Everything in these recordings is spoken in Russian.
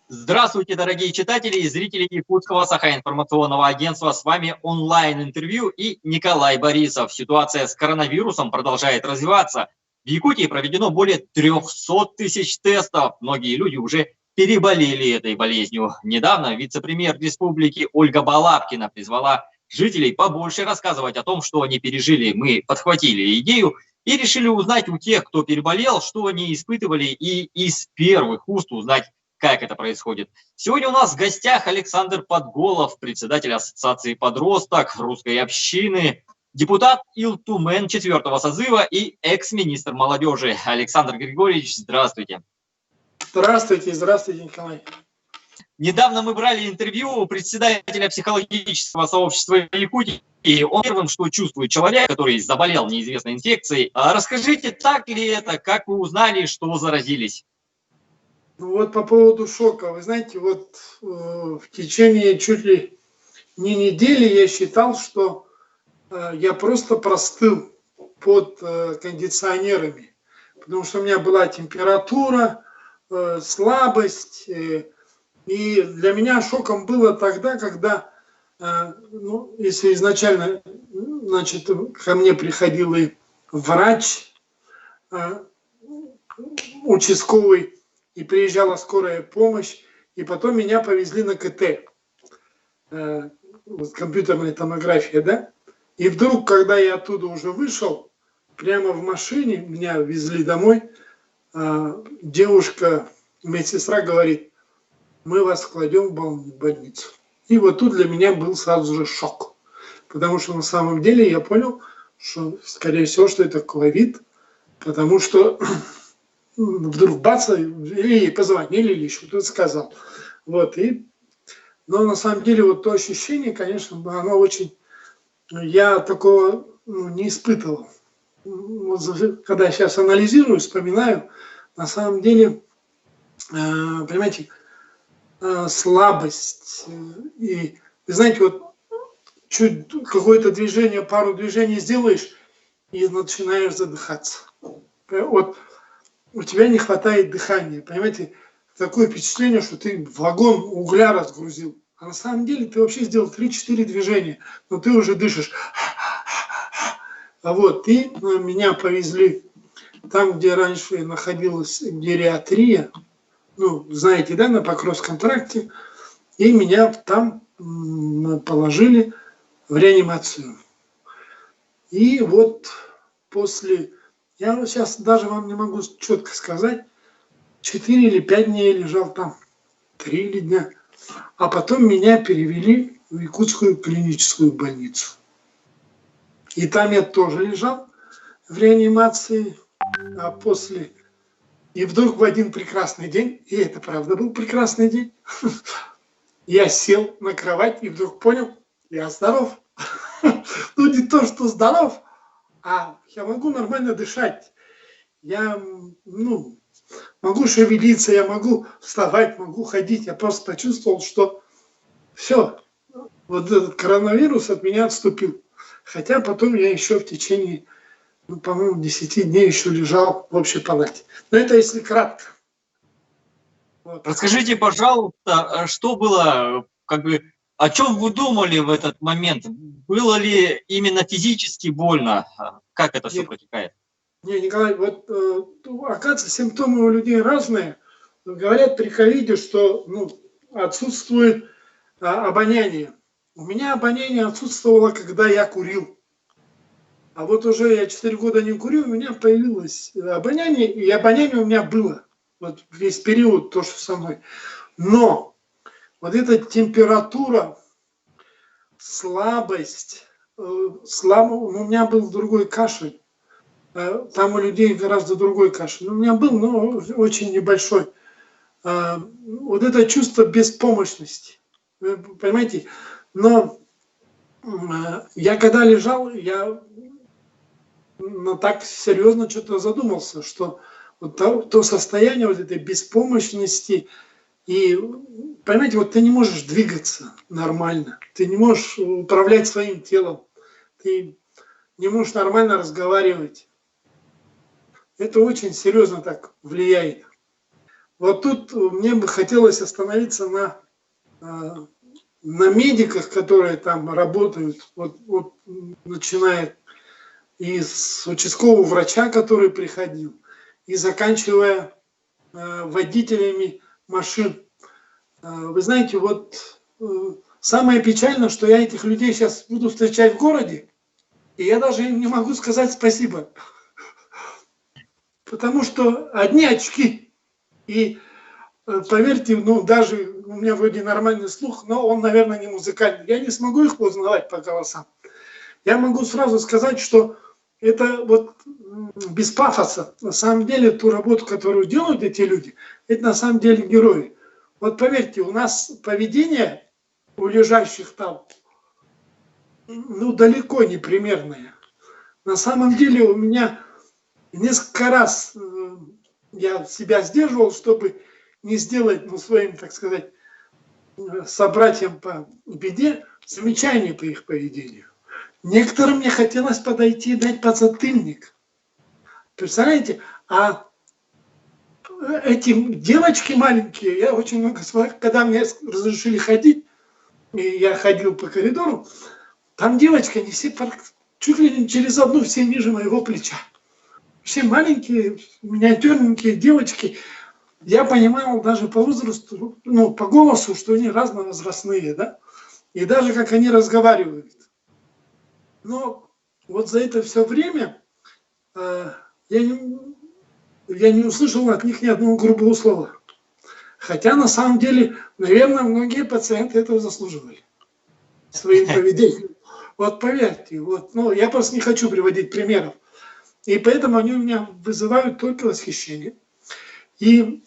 Здравствуйте, дорогие читатели и зрители Якутского Саха-информационного агентства. С вами онлайн-интервью и Николай Борисов. Ситуация с коронавирусом продолжает развиваться. В Якутии проведено более 300 тысяч тестов. Многие люди уже переболели этой болезнью. Недавно вице-премьер республики Ольга Балабкина призвала жителей побольше рассказывать о том, что они пережили. Мы подхватили идею и решили узнать у тех, кто переболел, что они испытывали, и из первых уст узнать, как это происходит. Сегодня у нас в гостях Александр Подголов, председатель Ассоциации подросток русской общины, депутат Илтумен 4-го созыва и экс-министр молодежи. Александр Григорьевич, здравствуйте. Здравствуйте, здравствуйте, Николай. Недавно мы брали интервью у председателя психологического сообщества Якутии. И он первым, что чувствует человек, который заболел неизвестной инфекцией. Расскажите, так ли это, как вы узнали, что заразились? Вот по поводу шока. Вы знаете, вот в течение чуть ли не недели я считал, что я просто простыл под кондиционерами. Потому что у меня была температура, слабость. И для меня шоком было тогда, когда, если изначально, значит, ко мне приходил и врач участковый, и приезжала скорая помощь, и потом меня повезли на КТ, компьютерная томография, да? И вдруг, когда я оттуда уже вышел, прямо в машине, меня везли домой, девушка, медсестра говорит: мы вас кладем в больницу. И вот тут для меня был сразу же шок, потому что на самом деле я понял, что, скорее всего, что это ковид, потому что вдруг бац, или позвонили, или еще кто-то сказал. Вот, но на самом деле вот то ощущение, конечно, оно очень... Я такого не испытывал. Вот, когда я сейчас анализирую, вспоминаю, на самом деле, понимаете, слабость. И, вы знаете, вот чуть какое-то движение, пару движений сделаешь, и начинаешь задыхаться. Вот у тебя не хватает дыхания, понимаете, такое впечатление, что ты вагон угля разгрузил, а на самом деле ты вообще сделал 3-4 движения, но ты уже дышишь. А вот, и меня повезли там, где раньше находилась гериатрия, знаете, да, на Покровском тракте, и меня там положили в реанимацию. И вот после... Я сейчас даже вам не могу четко сказать, 4 или 5 дней я лежал там, 3 или дня. А потом меня перевели в Якутскую клиническую больницу. И там я тоже лежал в реанимации, а после... И вдруг в один прекрасный день, и это правда был прекрасный день, я сел на кровать и вдруг понял, я здоров. Ну не то, что здоров, а я могу нормально дышать, я могу шевелиться, я могу вставать, могу ходить. Я просто почувствовал, что все, вот этот коронавирус от меня отступил. Хотя потом я еще в течение, по-моему, 10 дней еще лежал в общей палате. Но это если кратко. Вот. Расскажите, пожалуйста, что было, о чем вы думали в этот момент? Было ли именно физически больно? Как это все протекает? Не, Николай, вот оказывается, симптомы у людей разные. Говорят при ковиде, что отсутствует обоняние. У меня обоняние отсутствовало, когда я курил. А вот уже я 4 года не курю, у меня появилось обоняние, и обоняние у меня было. Вот весь период то, что со мной. Но вот эта температура, слабость, у меня был другой кашель. Там у людей гораздо другой кашель. У меня был, но очень небольшой. Вот это чувство беспомощности. Вы понимаете? Но я когда лежал, я так серьезно что-то задумался, что вот то состояние вот этой беспомощности, и, понимаете, вот ты не можешь двигаться нормально, ты не можешь управлять своим телом, ты не можешь нормально разговаривать. Это очень серьезно так влияет. Вот тут мне бы хотелось остановиться на медиках, которые там работают, вот начиная и с участкового врача, который приходил, и заканчивая водителями машин. Вы знаете, вот самое печальное, что я этих людей сейчас буду встречать в городе, и я даже им не могу сказать спасибо. Потому что одни очки. И поверьте, ну даже у меня вроде нормальный слух, но он, наверное, не музыкальный. Я не смогу их узнавать по голосам. Я могу сразу сказать, что это вот без пафоса. На самом деле, ту работу, которую делают эти люди, это на самом деле герои. Вот поверьте, у нас поведение у лежащих там, ну, далеко не примерное. На самом деле у меня несколько раз я себя сдерживал, чтобы не сделать, ну, своим, так сказать, собратьям по беде замечания по их поведению. Некоторым мне хотелось подойти и дать подзатыльник. Представляете? А эти девочки маленькие, я очень много, когда мне разрешили ходить, и я ходил по коридору, там девочки, они все чуть ли не через одну, все ниже моего плеча. Все маленькие, миниатюрненькие девочки. Я понимал даже по возрасту, ну, по голосу, что они разновозрастные, да? И даже как они разговаривают. Но вот за это все время я не услышал от них ни одного грубого слова. Хотя на самом деле, наверное, многие пациенты этого заслуживали своим поведением. Вот поверьте, вот, ну, я просто не хочу приводить примеров. И поэтому они у меня вызывают только восхищение. И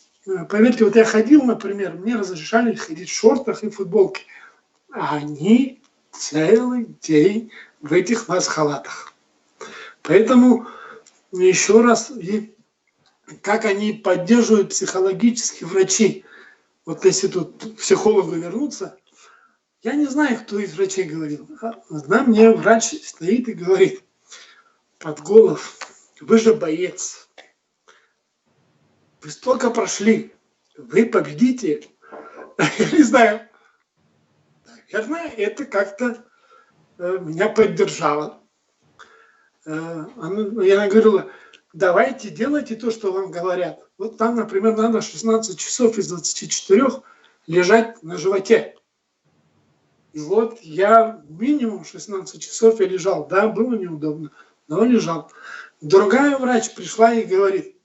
поверьте, вот я ходил, например, мне разрешали ходить в шортах и футболке. А они целый день в этих маск-халатах. Поэтому еще раз, и как они поддерживают психологически врачей. Вот если тут к психологу вернуться, я не знаю, кто из врачей говорил. Одна мне врач стоит и говорит: Подголов, вы же боец. Вы столько прошли. Вы победите. Я не знаю. Наверное, это как-то меня поддержало. Я говорила: давайте делайте то, что вам говорят. Вот там, например, надо 16 часов из 24 лежать на животе. И вот я минимум 16 часов я лежал. Да, было неудобно, но лежал. Другая врач пришла и говорит: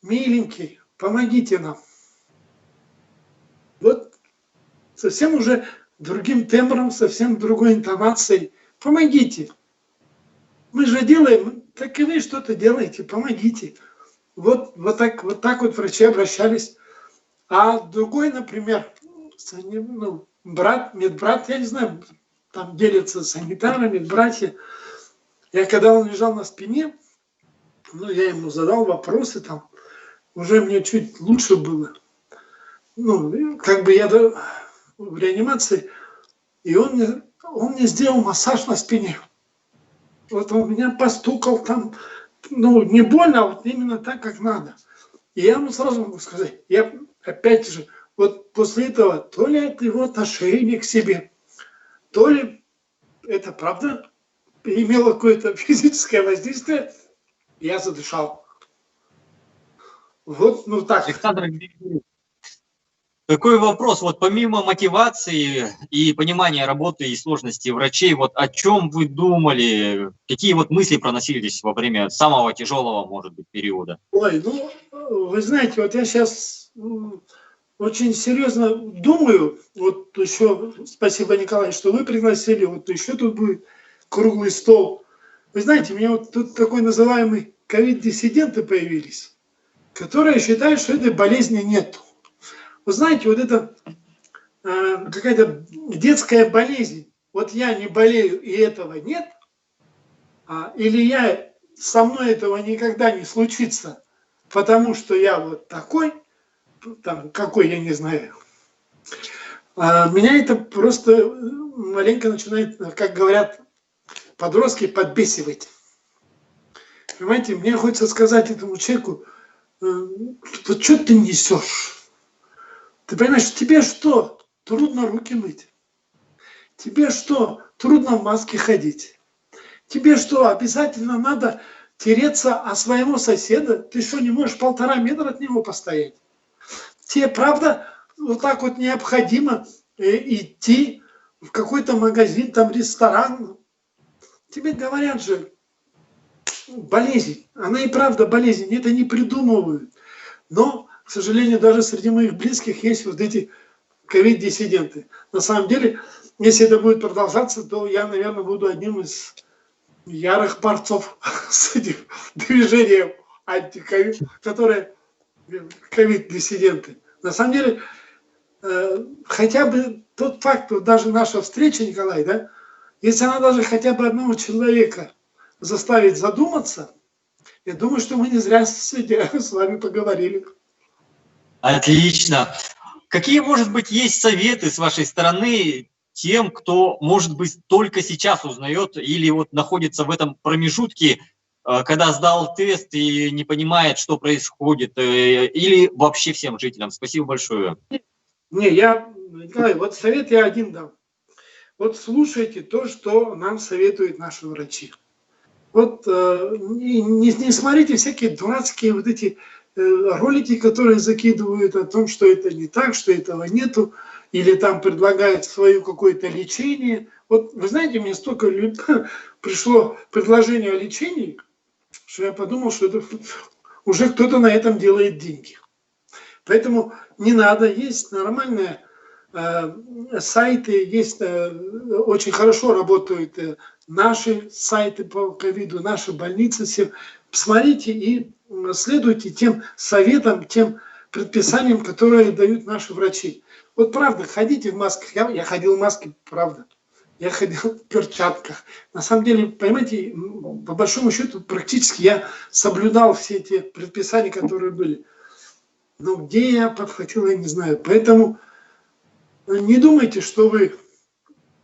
миленький, помогите нам. Вот совсем уже другим тембром, совсем другой интонацией. Помогите. Мы же делаем, так и вы что-то делаете, помогите. Вот так вот врачи обращались. А другой, например, ну, медбрат, я не знаю, там делятся санитары, медбратья. Когда он лежал на спине, ну, я ему задал вопросы, там, уже мне чуть лучше было. Ну, как бы я в реанимации, и он мне сделал массаж на спине. Вот он меня постукал там, ну, не больно, а вот именно так, как надо. И я ему сразу могу сказать, я опять же, вот после этого, то ли это его отношение к себе, то ли это правда имело какое-то физическое воздействие, я задышал. Вот, ну так. Александр Григорьевич, такой вопрос. Вот помимо мотивации и понимания работы и сложности врачей, вот о чем вы думали, какие вот мысли проносились во время самого тяжелого, может быть, периода? Ой, ну, вы знаете, вот я сейчас очень серьезно думаю, вот еще, спасибо, Николай, что вы пригласили, вот еще тут будет круглый стол. Вы знаете, у меня вот тут такой называемый ковид-диссиденты появились, которые считают, что этой болезни нету. Вы знаете, вот это какая-то детская болезнь. Вот я не болею и этого нет, или со мной этого никогда не случится, потому что я вот такой, там, какой, я не знаю. Меня это просто маленько начинает, как говорят подростки, подбесивать. Понимаете, мне хочется сказать этому человеку: вот что ты несешь? Ты понимаешь, тебе что, трудно руки мыть? Тебе что, трудно в маске ходить? Тебе что, обязательно надо тереться о своего соседа? Ты что, не можешь 1,5 метра от него постоять? Тебе, правда, вот так вот необходимо идти в какой-то магазин, там ресторан? Тебе говорят же, болезнь, она и правда болезнь, это не придумывают. Но, к сожалению, даже среди моих близких есть вот эти ковид-диссиденты. На самом деле, если это будет продолжаться, то я, наверное, буду одним из ярых борцов с этим движением антиковид, которые ковид-диссиденты. На самом деле, хотя бы тот факт, вот даже наша встреча, Николай, да, если она даже хотя бы одного человека заставит задуматься, я думаю, что мы не зря с вами поговорили. Отлично. Какие, может быть, есть советы с вашей стороны тем, кто, может быть, только сейчас узнает или вот находится в этом промежутке, когда сдал тест и не понимает, что происходит, или вообще всем жителям? Спасибо большое. Не, Николай, вот совет я один дам. Вот слушайте то, что нам советуют наши врачи. Вот не смотрите всякие дурацкие вот эти ролики, которые закидывают о том, что это не так, что этого нету, или там предлагают свое какое-то лечение. Вот вы знаете, мне столько пришло предложение о лечении, что я подумал, что это уже кто-то на этом делает деньги. Поэтому не надо, есть нормальные сайты, есть очень хорошо работают наши сайты по ковиду, наши больницы, все. Посмотрите и следуйте тем советам, тем предписаниям, которые дают наши врачи. Вот правда, ходите в масках. Я ходил в маске, правда. Я ходил в перчатках. На самом деле, понимаете, по большому счету, практически я соблюдал все эти предписания, которые были. Но где я подхватил, я не знаю. Поэтому не думайте, что вы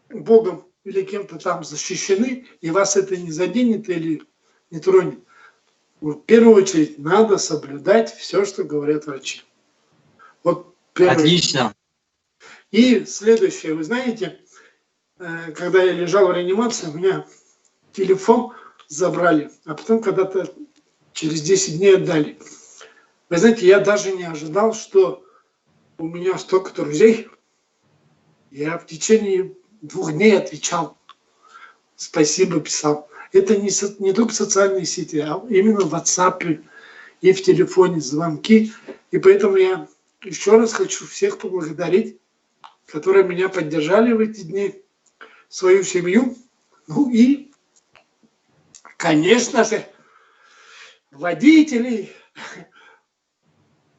Богом или кем-то там защищены, и вас это не заденет или не тронет. В первую очередь надо соблюдать все, что говорят врачи. Вот Отлично. И следующее, вы знаете, когда я лежал в реанимации, у меня телефон забрали, а потом когда-то через 10 дней отдали. Вы знаете, я даже не ожидал, что у меня столько друзей. Я в течение 2 дней отвечал, спасибо писал. Это не только социальные сети, а именно в WhatsApp и в телефоне звонки. И поэтому я еще раз хочу всех поблагодарить, которые меня поддержали в эти дни, свою семью. Ну и, конечно же, водителей,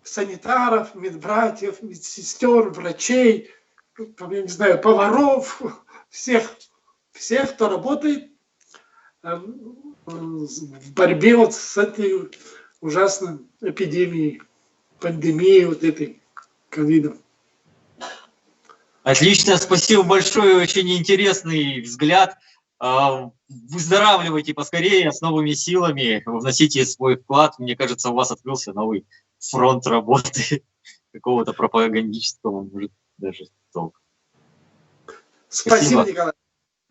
санитаров, медбратьев, медсестер, врачей, я не знаю, поваров, всех, кто работает в борьбе вот с этой ужасной эпидемией, пандемией вот этой ковида. Отлично, спасибо большое, очень интересный взгляд. Выздоравливайте поскорее с новыми силами, вносите свой вклад. Мне кажется, у вас открылся новый фронт работы какого-то пропагандического, может, даже толка. Спасибо, Николай.